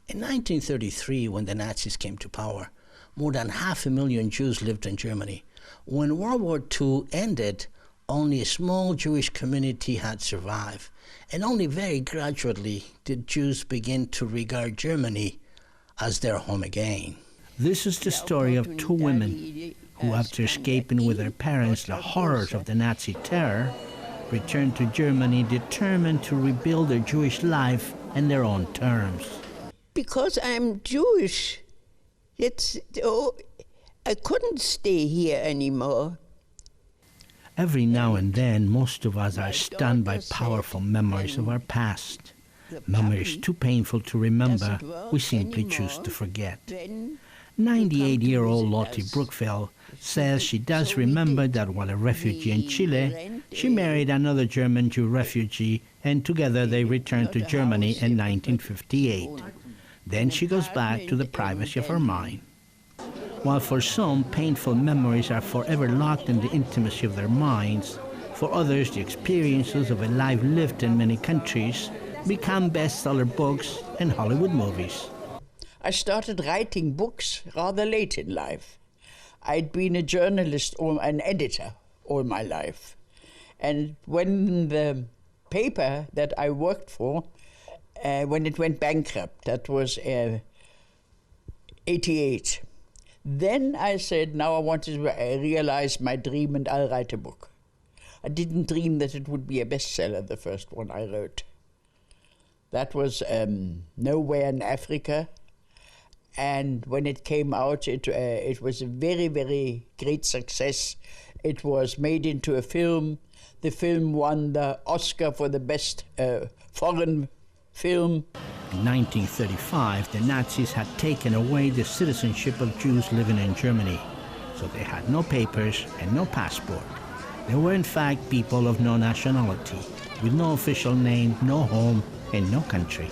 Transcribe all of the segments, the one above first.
In 1933, when the Nazis came to power, more than 500,000 Jews lived in Germany. When World War II ended, only a small Jewish community had survived, and only very gradually did Jews begin to regard Germany as their home again. This is the story of two women who, after escaping with their parents the horrors of the Nazi terror, returned to Germany determined to rebuild their Jewish life in their own terms. Because I'm Jewish, I couldn't stay here anymore. Every now and then, most of us are stunned by powerful memories of our past. Memories too painful to remember, we simply choose to forget. 98-year-old Lottie Brookville says she does remember that while a refugee in Chile, she married another German Jew refugee, and together they returned to Germany in 1958. Then she goes back to the privacy of her mind. While for some, painful memories are forever locked in the intimacy of their minds, for others, the experiences of a life lived in many countries become bestseller books and Hollywood movies. I started writing books rather late in life. I'd been a journalist or an editor all my life. And when the paper that I worked for, when it went bankrupt, that was 88. Then I said, now I want to realize my dream and I'll write a book. I didn't dream that it would be a bestseller, the first one I wrote. That was Nowhere in Africa. And when it came out, it was a very, very great success. It was made into a film. The film won the Oscar for the best foreign film. In 1935, the Nazis had taken away the citizenship of Jews living in Germany, so they had no papers and no passport. They were in fact people of no nationality, with no official name, no home, and no country.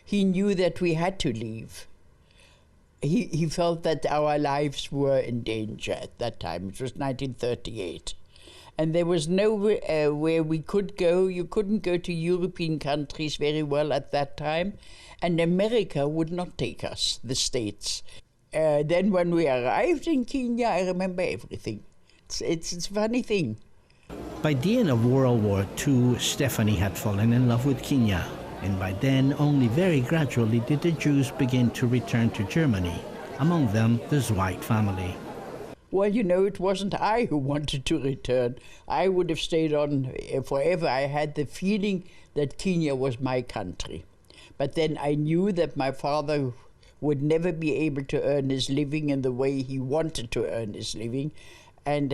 He knew that we had to leave. He felt that our lives were in danger at that time. It was 1938. And there was nowhere where we could go. You couldn't go to European countries very well at that time. And America would not take us, the States. Then when we arrived in Kenya, I remember everything. It's a funny thing. By the end of World War II, Stephanie had fallen in love with Kenya. And by then, only very gradually did the Jews begin to return to Germany, among them the Zweig family. Well, you know, it wasn't I who wanted to return. I would have stayed on forever. I had the feeling that Kenya was my country. But then I knew that my father would never be able to earn his living in the way he wanted to earn his living. And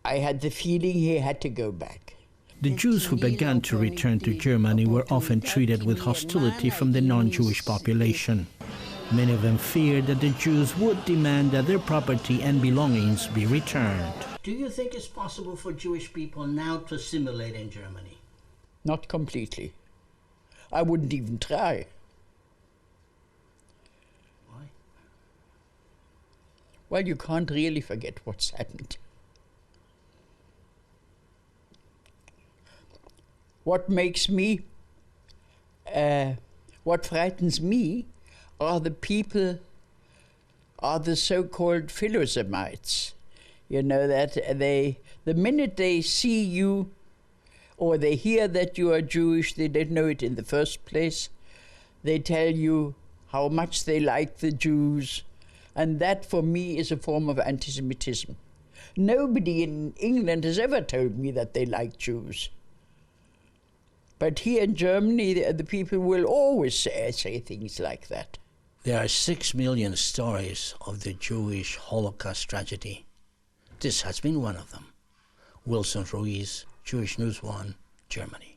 I had the feeling he had to go back. The Jews who began to return to Germany were often treated with hostility from the non-Jewish population. Many of them feared that the Jews would demand that their property and belongings be returned. Do you think it's possible for Jewish people now to assimilate in Germany? Not completely. I wouldn't even try. Why? Well, you can't really forget what's happened. What makes me, what frightens me are the people, are the so-called Philo-Semites. You know, that the minute they see you or they hear that you are Jewish, they don't know it in the first place. They tell you how much they like the Jews. And that, for me, is a form of anti-Semitism. Nobody in England has ever told me that they like Jews. But here in Germany, the people will always say things like that. There are 6 million stories of the Jewish Holocaust tragedy. This has been one of them. Wilson Ruiz, Jewish News 1, Germany.